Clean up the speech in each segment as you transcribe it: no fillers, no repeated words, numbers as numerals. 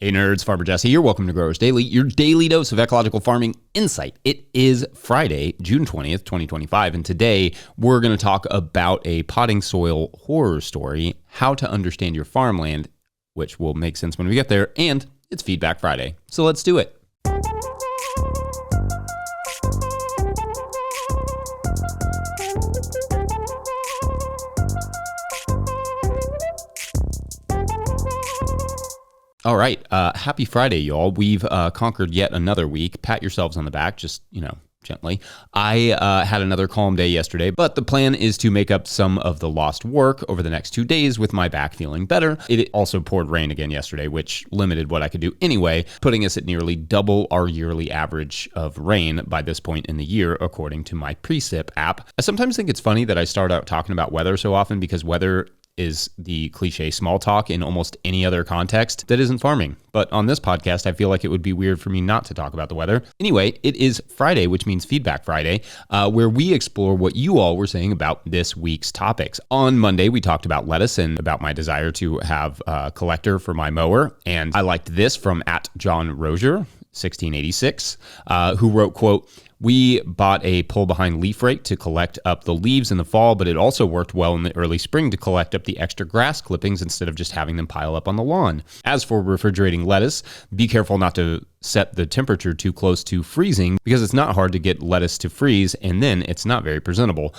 Hey nerds, Farmer Jesse here. Welcome to Growers Daily, your daily dose of ecological farming insight. It is Friday, June 20th, 2025, and today we're going to talk about a potting soil horror story, how to understand your farmland, which will make sense when we get there, and it's Feedback Friday. So let's do it. All right. Happy Friday, y'all. We've conquered yet another week. Pat yourselves on the back, just, gently. I had another calm day yesterday, but the plan is to make up some of the lost work over the next 2 days with my back feeling better. It also poured rain again yesterday, which limited what I could do anyway, putting us at nearly double our yearly average of rain by this point in the year, according to my Precip app. I sometimes think it's funny that I start out talking about weather so often because weather is the cliche small talk in almost any other context that isn't farming. But on this podcast, I feel like it would be weird for me not to talk about the weather. Anyway, it is Friday, which means Feedback Friday, where we explore what you all were saying about this week's topics. On Monday, we talked about lettuce and about my desire to have a collector for my mower. And I liked this from @JohnRosier, 1686, who wrote, quote, "We bought a pull-behind leaf rake to collect up the leaves in the fall, but it also worked well in the early spring to collect up the extra grass clippings instead of just having them pile up on the lawn. As for refrigerating lettuce, be careful not to set the temperature too close to freezing because it's not hard to get lettuce to freeze and then it's not very presentable.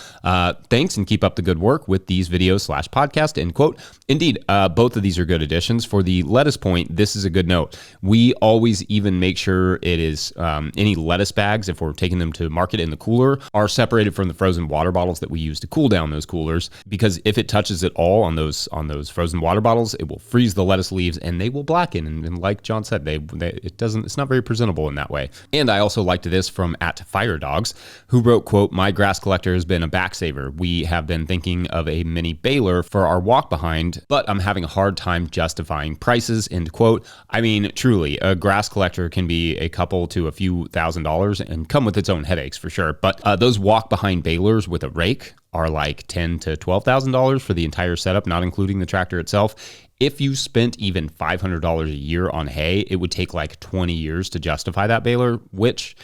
Thanks and keep up the good work with these videos/podcast," end quote. Indeed, both of these are good additions. For the lettuce point, this is a good note. We always even make sure it is any lettuce bags, if we're taking them to market in the cooler, are separated from the frozen water bottles that we use to cool down those coolers, because if it touches at all on those frozen water bottles, it will freeze the lettuce leaves and they will blacken. And like John said, it's not very presentable in that way. And I also liked this from @FireDogs, who wrote, quote, "My grass collector has been a back saver. We have been thinking of a mini baler for our walk behind, but I'm having a hard time justifying prices," end quote. I mean, truly, a grass collector can be a couple to a few $1,000s and come with its own headaches for sure. But those walk behind balers with a rake are like $10,000 to $12,000 for the entire setup, not including the tractor itself. If you spent even $500 a year on hay, it would take like 20 years to justify that baler, which,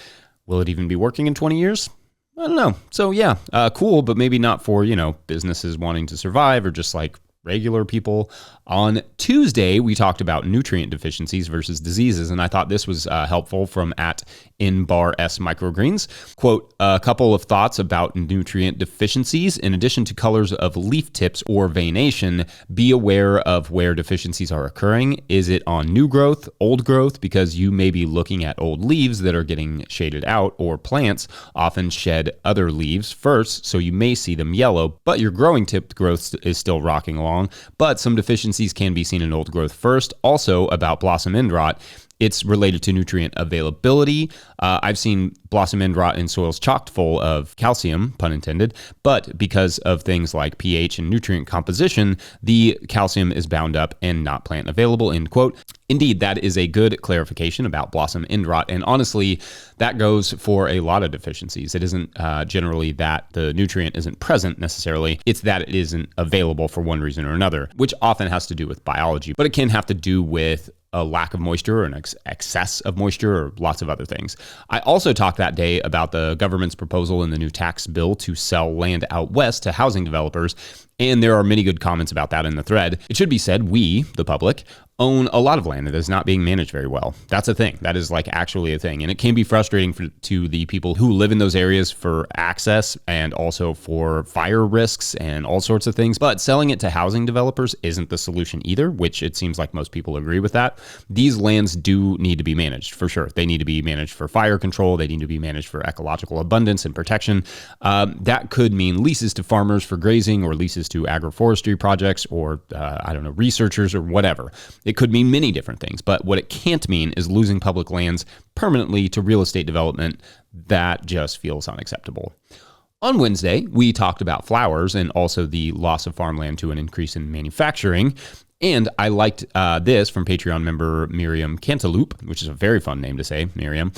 will it even be working in 20 years? I don't know. So yeah, cool, but maybe not for, businesses wanting to survive or just like regular people. On Tuesday, we talked about nutrient deficiencies versus diseases, and I thought this was helpful from @InBarS Microgreens. Quote, "A couple of thoughts about nutrient deficiencies. In addition to colors of leaf tips or veination, be aware of where deficiencies are occurring. Is it on new growth, old growth? Because you may be looking at old leaves that are getting shaded out, or plants often shed other leaves first, so you may see them yellow, but your growing tip growth is still rocking along. But some deficiencies can be seen in old growth first." Also about blossom end rot, it's related to nutrient availability. I've seen blossom end rot in soils chock full of calcium, pun intended, but because of things like pH and nutrient composition, the calcium is bound up and not plant available, end quote. Indeed, that is a good clarification about blossom end rot, and honestly, that goes for a lot of deficiencies. It isn't generally that the nutrient isn't present necessarily, it's that it isn't available for one reason or another, which often has to do with biology, but it can have to do with a lack of moisture or an excess of moisture or lots of other things. I also talked that day about the government's proposal in the new tax bill to sell land out west to housing developers, and there are many good comments about that in the thread. It should be said, we, the public, own a lot of land that is not being managed very well. That's a thing. That is like actually a thing. And it can be frustrating to the people who live in those areas for access and also for fire risks and all sorts of things. But selling it to housing developers isn't the solution either, which it seems like most people agree with that. These lands do need to be managed for sure. They need to be managed for fire control. They need to be managed for ecological abundance and protection. That could mean leases to farmers for grazing, or leases to agroforestry projects, or researchers or whatever. It could mean many different things, but what it can't mean is losing public lands permanently to real estate development. That just feels unacceptable. On Wednesday, we talked about flowers and also the loss of farmland to an increase in manufacturing. And I liked this from Patreon member Miriam Cantaloupe, which is a very fun name to say, Miriam,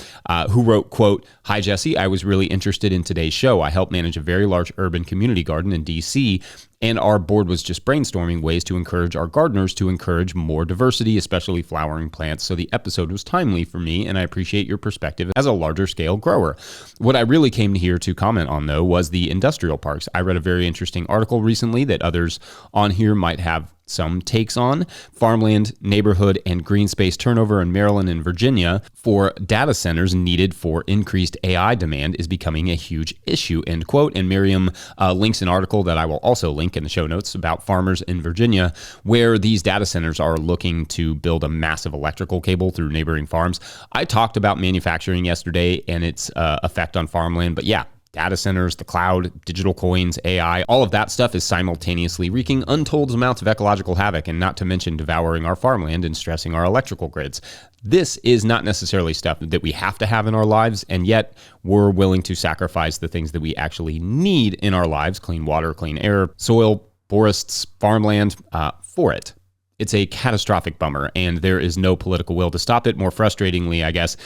who wrote, quote, "Hi, Jesse. I was really interested in today's show. I help manage a very large urban community garden in D.C., and our board was just brainstorming ways to encourage our gardeners to encourage more diversity, especially flowering plants. So the episode was timely for me, and I appreciate your perspective as a larger scale grower. What I really came here to comment on, though, was the industrial parks. I read a very interesting article recently that others on here might have some takes on. Farmland, neighborhood, and green space turnover in Maryland and Virginia for data centers needed for increased AI demand is becoming a huge issue," end quote. And Miriam links an article that I will also link in the show notes about farmers in Virginia, where these data centers are looking to build a massive electrical cable through neighboring farms. I talked about manufacturing yesterday and its effect on farmland, but yeah, data centers, the cloud, digital coins, AI, all of that stuff is simultaneously wreaking untold amounts of ecological havoc, and not to mention devouring our farmland and stressing our electrical grids. This is not necessarily stuff that we have to have in our lives, and yet we're willing to sacrifice the things that we actually need in our lives, clean water, clean air, soil, forests, farmland, for it. It's a catastrophic bummer, and there is no political will to stop it. More frustratingly, I guess,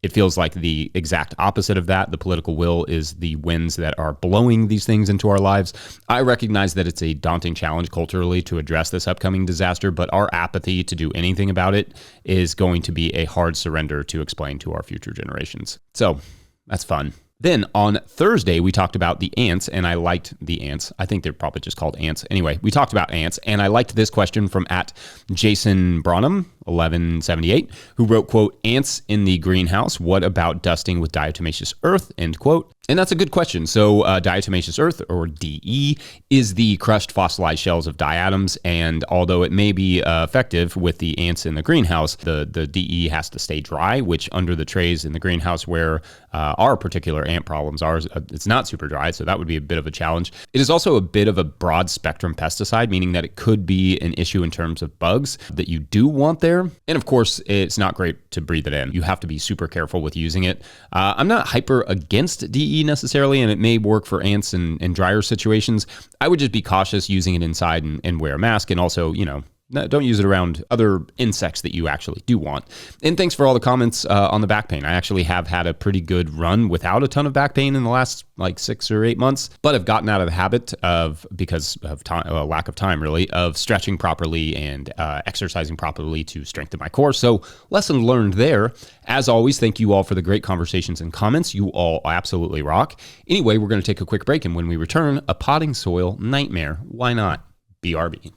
it feels like the exact opposite of that. The political will is the winds that are blowing these things into our lives. I recognize that it's a daunting challenge culturally to address this upcoming disaster, but our apathy to do anything about it is going to be a hard surrender to explain to our future generations. So that's fun. Then on Thursday, we talked about the ants, and I liked the ants. I think they're probably just called ants. Anyway, we talked about ants, and I liked this question from @Jason Bronham, 1178, who wrote, quote, "Ants in the greenhouse, what about dusting with diatomaceous earth," end quote. And that's a good question. So diatomaceous earth, or DE, is the crushed fossilized shells of diatoms, and although it may be effective with the ants in the greenhouse, the DE has to stay dry, which under the trays in the greenhouse where our particular ant problems are, it's not super dry, so that would be a bit of a challenge. It is also a bit of a broad spectrum pesticide, meaning that it could be an issue in terms of bugs that you do want there. And of course, it's not great to breathe it in. You have to be super careful with using it. I'm not hyper against DE necessarily, and it may work for ants in drier situations. I would just be cautious using it inside and wear a mask, and also, don't use it around other insects that you actually do want. And thanks for all the comments on the back pain. I actually have had a pretty good run without a ton of back pain in the last 6 or 8 months, but I've gotten out of the habit of, because of time, lack of time really, of stretching properly and exercising properly to strengthen my core. So lesson learned there. As always, thank you all for the great conversations and comments. You all absolutely rock. Anyway, we're going to take a quick break, and when we return, a potting soil nightmare. Why not? BRB.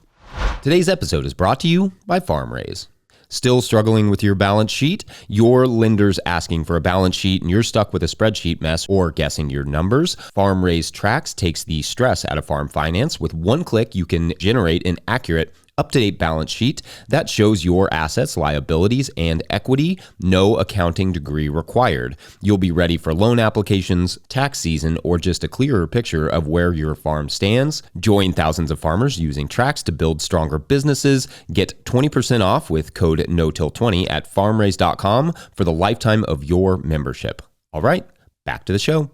Today's episode is brought to you by FarmRaise. Still struggling with your balance sheet? Your lender's asking for a balance sheet and you're stuck with a spreadsheet mess or guessing your numbers? FarmRaise Tracks takes the stress out of farm finance. With one click, you can generate an accurate, up-to-date balance sheet that shows your assets, liabilities, and equity. No accounting degree required. You'll be ready for loan applications, tax season, or just a clearer picture of where your farm stands. Join thousands of farmers using Tracks to build stronger businesses. Get 20% off with code NOTIL20 at farmraise.com for the lifetime of your membership. All right, back to the show.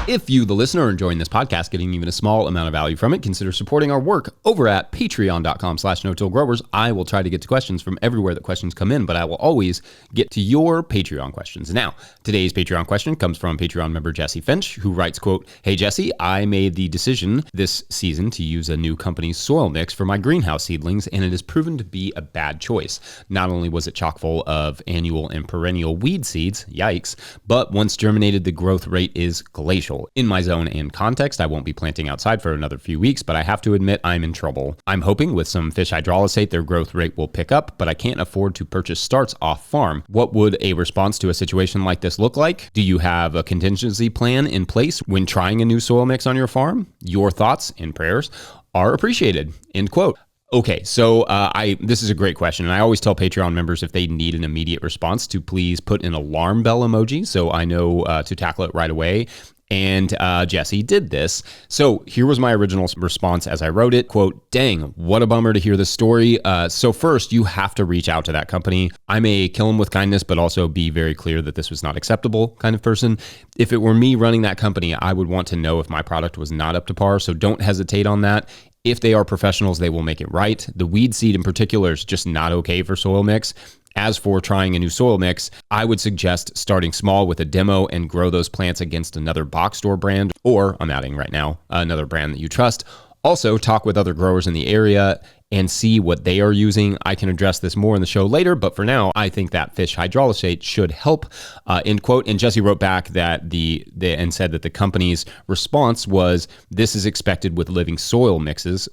If you, the listener, are enjoying this podcast, getting even a small amount of value from it, consider supporting our work over at patreon.com/no-till-growers. I will try to get to questions from everywhere that questions come in, but I will always get to your Patreon questions. Now, today's Patreon question comes from Patreon member Jesse Finch, who writes, quote, "Hey Jesse, I made the decision this season to use a new company's soil mix for my greenhouse seedlings, and it has proven to be a bad choice. Not only was it chock full of annual and perennial weed seeds, yikes, but once germinated, the growth rate is glacial. In my zone and context, I won't be planting outside for another few weeks, but I have to admit I'm in trouble. I'm hoping with some fish hydrolysate their growth rate will pick up, but I can't afford to purchase starts off farm. What would a response to a situation like this look like? Do you have a contingency plan in place when trying a new soil mix on your farm? Your thoughts and prayers are appreciated." End quote. Okay, so this is a great question, and I always tell Patreon members if they need an immediate response to please put an alarm bell emoji so I know to tackle it right away. And Jesse did this. So here was my original response as I wrote it, quote, "Dang, what a bummer to hear this story. So first, you have to reach out to that company. I may kill them with kindness, but also be very clear that this was not acceptable kind of person. If it were me running that company, I would want to know if my product was not up to par. So don't hesitate on that. If they are professionals, they will make it right. The weed seed in particular is just not okay for soil mix. As for trying a new soil mix, I would suggest starting small with a demo and grow those plants against another box store brand, or I'm adding right now, another brand that you trust. Also, talk with other growers in the area and see what they are using. I can address this more in the show later, but for now, I think that fish hydrolysate should help, end quote. And Jesse wrote back that and said that the company's response was, this is expected with living soil mixes,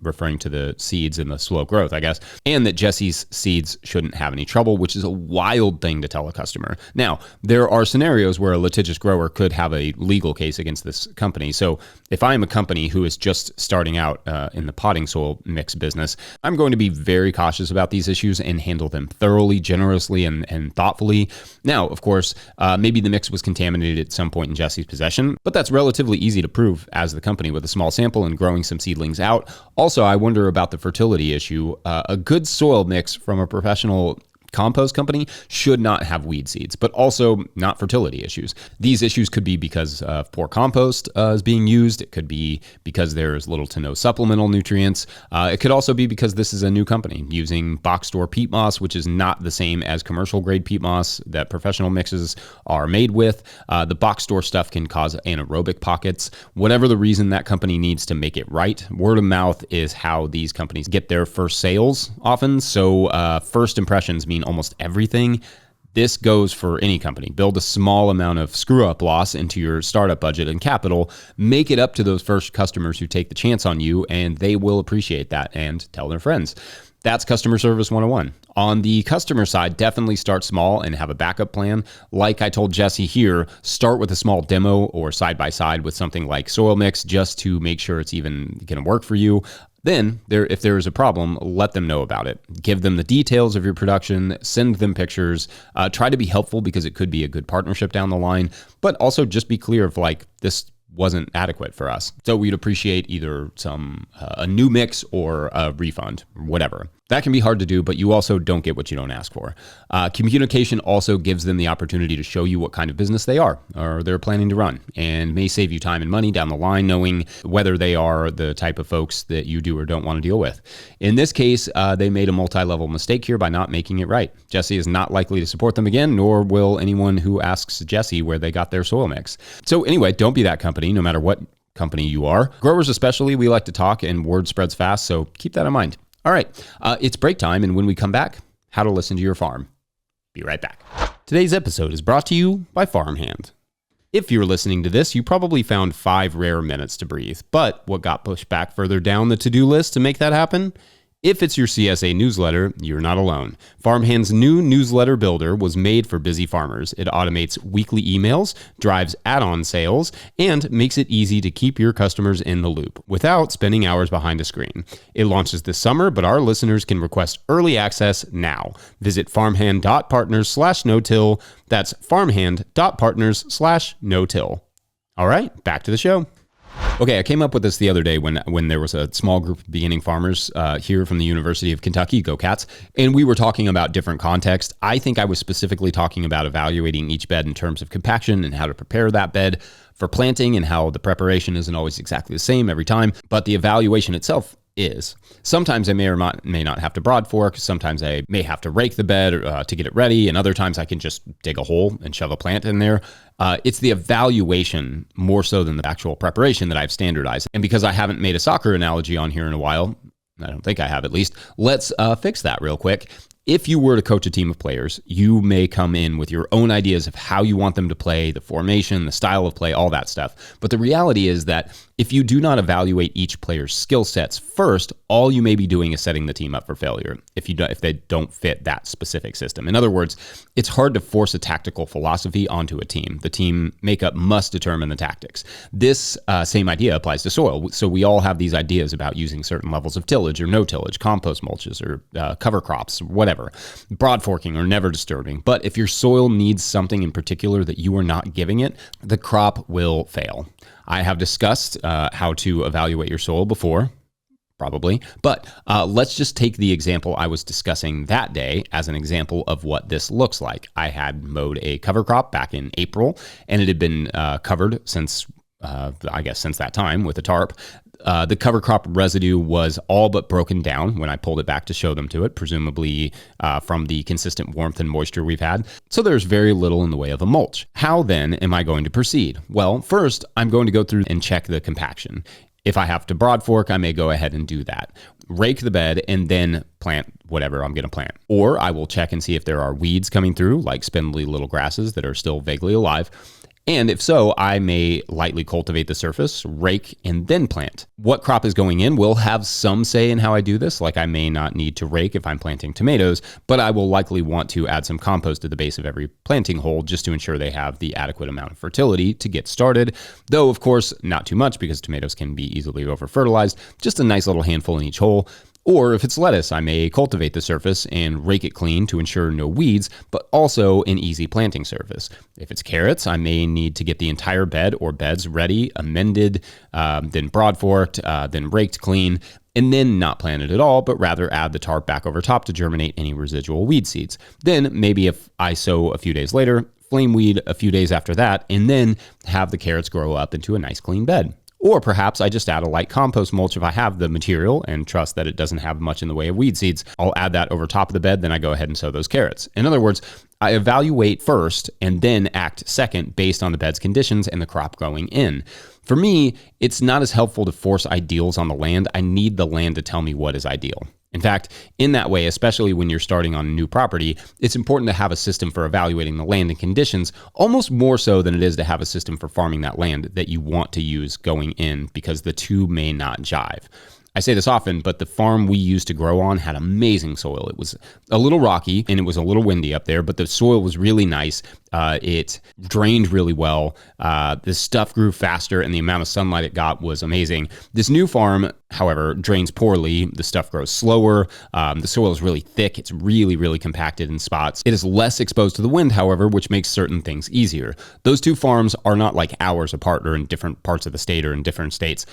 referring to the seeds and the slow growth, I guess, and that Jesse's seeds shouldn't have any trouble, which is a wild thing to tell a customer. Now, there are scenarios where a litigious grower could have a legal case against this company. So if I'm a company who is just starting out in the potting soil mix business, I'm going to be very cautious about these issues and handle them thoroughly, generously, and thoughtfully. Now, of course, maybe the mix was contaminated at some point in Jesse's possession, but that's relatively easy to prove as the company with a small sample and growing some seedlings out. Also, I wonder about the fertility issue. A good soil mix from a professional compost company should not have weed seeds, but also not fertility issues. These issues could be because of poor compost is being used. It could be because there's little to no supplemental nutrients. It could also be because this is a new company using box store peat moss, which is not the same as commercial grade peat moss that professional mixes are made with. The box store stuff can cause anaerobic pockets. Whatever the reason, that company needs to make it right. Word of mouth is how these companies get their first sales often. So first impressions mean almost everything. This goes for any company. Build a small amount of screw up loss into your startup budget and capital. Make it up to those first customers who take the chance on you, and they will appreciate that and tell their friends. That's customer service 101. On the customer side, definitely start small and have a backup plan. Like I told Jesse here, start with a small demo or side by side with something like soil mix just to make sure it's even going to work for you. Then, if there is a problem, let them know about it. Give them the details of your production, send them pictures, try to be helpful because it could be a good partnership down the line, but also just be clear of this wasn't adequate for us. So we'd appreciate either a new mix or a refund, whatever. That can be hard to do, but you also don't get what you don't ask for. Communication also gives them the opportunity to show you what kind of business they are or they're planning to run, and may save you time and money down the line knowing whether they are the type of folks that you do or don't want to deal with. In this case, they made a multi-level mistake here by not making it right. Jesse is not likely to support them again, nor will anyone who asks Jesse where they got their soil mix. So anyway, don't be that company, no matter what company you are. Growers especially, we like to talk and word spreads fast, so keep that in mind. All right, it's break time, and when we come back, how to listen to your farm. Be right back. Today's episode is brought to you by Farmhand. If you're listening to this, you probably found 5 rare minutes to breathe, but what got pushed back further down the to-do list to make that happen? If it's your CSA newsletter, you're not alone. Farmhand's new newsletter builder was made for busy farmers. It automates weekly emails, drives add-on sales, and makes it easy to keep your customers in the loop without spending hours behind a screen. It launches this summer, but our listeners can request early access now. Visit farmhand.partners/no-till. That's farmhand.partners/no-till. All right, back to the show. Okay, I came up with this the other day when there was a small group of beginning farmers here from the University of Kentucky, go Cats, and we were talking about different contexts. I think I was specifically talking about evaluating each bed in terms of compaction and how to prepare that bed for planting and how the preparation isn't always exactly the same every time, but the evaluation itself is. Sometimes I may or may not have to broad fork. Sometimes I may have to rake the bed to get it ready. And other times I can just dig a hole and shove a plant in there. It's the evaluation more so than the actual preparation that I've standardized. And because I haven't made a soccer analogy on here in a while, I don't think I have at least, let's fix that real quick. If you were to coach a team of players, you may come in with your own ideas of how you want them to play, the formation, the style of play, all that stuff. But the reality is that if you do not evaluate each player's skill sets first, all you may be doing is setting the team up for failure if they don't fit that specific system. In other words, it's hard to force a tactical philosophy onto a team. The team makeup must determine the tactics. This same idea applies to soil. So we all have these ideas about using certain levels of tillage or no tillage, compost mulches or cover crops, whatever, broad forking or never disturbing. But if your soil needs something in particular that you are not giving it, the crop will fail. I have discussed how to evaluate your soil before, probably, but let's just take the example I was discussing that day as an example of what this looks like. I had mowed a cover crop back in April, and it had been covered since that time with a tarp. The cover crop residue was all but broken down when I pulled it back to show them to it, presumably from the consistent warmth and moisture we've had. So there's very little in the way of a mulch. How then am I going to proceed? Well, first, I'm going to go through and check the compaction. If I have to broad fork, I may go ahead and do that. Rake the bed and then plant whatever I'm going to plant. Or I will check and see if there are weeds coming through, like spindly little grasses that are still vaguely alive. And if so, I may lightly cultivate the surface, rake, and then plant. What crop is going in will have some say in how I do this. Like I may not need to rake if I'm planting tomatoes, but I will likely want to add some compost at the base of every planting hole just to ensure they have the adequate amount of fertility to get started. Though, of course, not too much because tomatoes can be easily over-fertilized. Just a nice little handful in each hole. Or if it's lettuce, I may cultivate the surface and rake it clean to ensure no weeds, but also an easy planting surface. If it's carrots, I may need to get the entire bed or beds ready, amended, then broad forked, then raked clean, and then not plant it at all, but rather add the tarp back over top to germinate any residual weed seeds. Then maybe if I sow a few days later, flame weed a few days after that, and then have the carrots grow up into a nice clean bed. Or perhaps I just add a light compost mulch if I have the material and trust that it doesn't have much in the way of weed seeds. I'll add that over top of the bed, then I go ahead and sow those carrots. In other words, I evaluate first and then act second based on the bed's conditions and the crop going in. For me, it's not as helpful to force ideals on the land. I need the land to tell me what is ideal. In fact, in that way, especially when you're starting on a new property, it's important to have a system for evaluating the land and conditions, almost more so than it is to have a system for farming that land that you want to use going in, because the two may not jive. I say this often, but the farm we used to grow on had amazing soil. It was a little rocky and it was a little windy up there, but the soil was really nice. It drained really well. The stuff grew faster and the amount of sunlight it got was amazing. This new farm, however, drains poorly. The stuff grows slower. The soil is really thick. It's really, really compacted in spots. It is less exposed to the wind, however, which makes certain things easier. Those two farms are not like hours apart or in different parts of the state or in different states.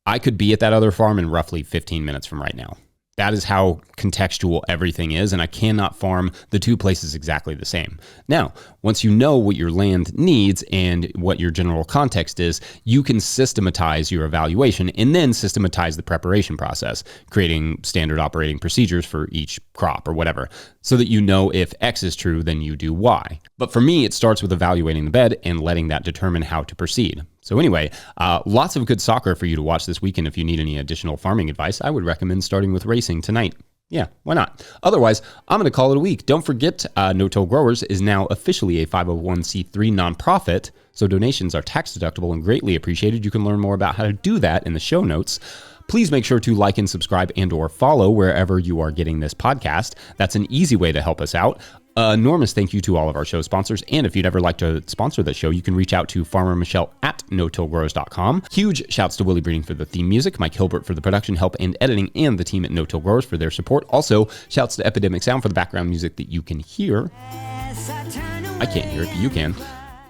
I could be at that other farm in roughly 15 minutes from right now. That is how contextual everything is, and I cannot farm the two places exactly the same. Now, once you know what your land needs and what your general context is, you can systematize your evaluation and then systematize the preparation process, creating standard operating procedures for each crop or whatever, so that you know if X is true, then you do Y. But for me, it starts with evaluating the bed and letting that determine how to proceed. So anyway, lots of good soccer for you to watch this weekend. If you need any additional farming advice, I would recommend starting with racing tonight. Yeah, why not? Otherwise, I'm going to call it a week. Don't forget, No-Till Growers is now officially a 501c3 nonprofit, so donations are tax deductible and greatly appreciated. You can learn more about how to do that in the show notes. Please make sure to like and subscribe and or follow wherever you are getting this podcast. That's an easy way to help us out. Enormous thank you to all of our show sponsors. And if you'd ever like to sponsor the show, you can reach out to Farmer Michelle at no-tillgrowers.com. Huge shouts to Willie Breeding for the theme music, Mike Hilbert for the production help and editing, and the team at No-Till Growers for their support. Also, shouts to Epidemic Sound for the background music that you can hear. I can't hear it, but you can.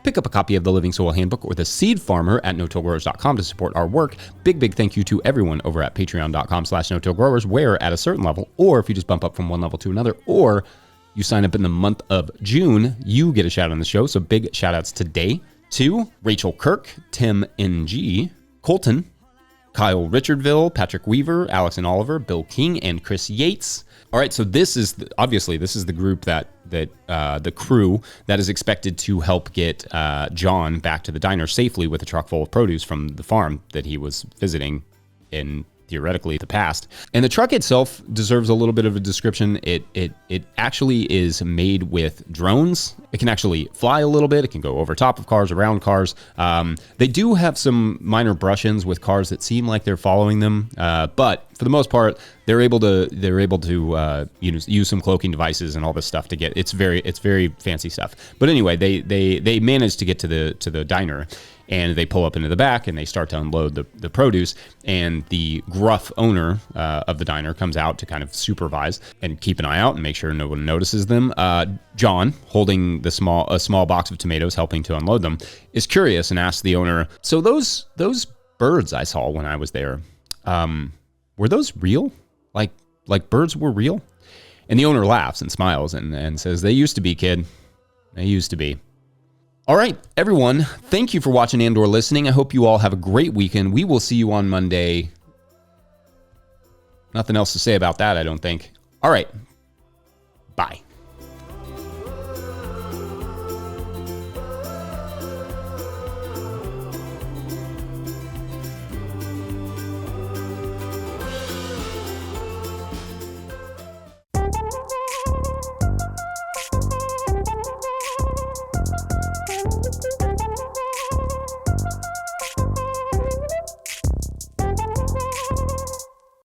Pick up a copy of the Living Soil Handbook or the Seed Farmer at no-tillgrowers.com to support our work. Big thank you to everyone over at patreon.com/no-tillgrowers, where at a certain level, or if you just bump up from one level to another, or you sign up in the month of June, you get a shout out on the show. So big shout outs today to Rachel Kirk, Tim NG, Colton, Kyle Richardville, Patrick Weaver, Alex and Oliver, Bill King, and Chris Yates. All right, so this is the group that the crew that is expected to help get John back to the diner safely with a truck full of produce from the farm that he was visiting in theoretically the past. And the truck itself deserves a little bit of a description. It actually is made with drones. It can actually fly a little bit. It can go over top of cars, around cars. They do have some minor brush-ins with cars that seem like they're following them, but for the most part, they're able to use some cloaking devices and all this stuff to get. It's very fancy stuff. But anyway, they managed to get to the diner. And they pull up into the back and they start to unload the produce. And the gruff owner of the diner comes out to kind of supervise and keep an eye out and make sure no one notices them. John, holding a small box of tomatoes, helping to unload them, is curious and asks the owner, "So those birds I saw when I was there, were those real? Like birds were real?" And the owner laughs and smiles and says, "They used to be, kid. They used to be." All right, everyone, thank you for watching and or listening. I hope you all have a great weekend. We will see you on Monday. Nothing else to say about that, I don't think. All right. Bye.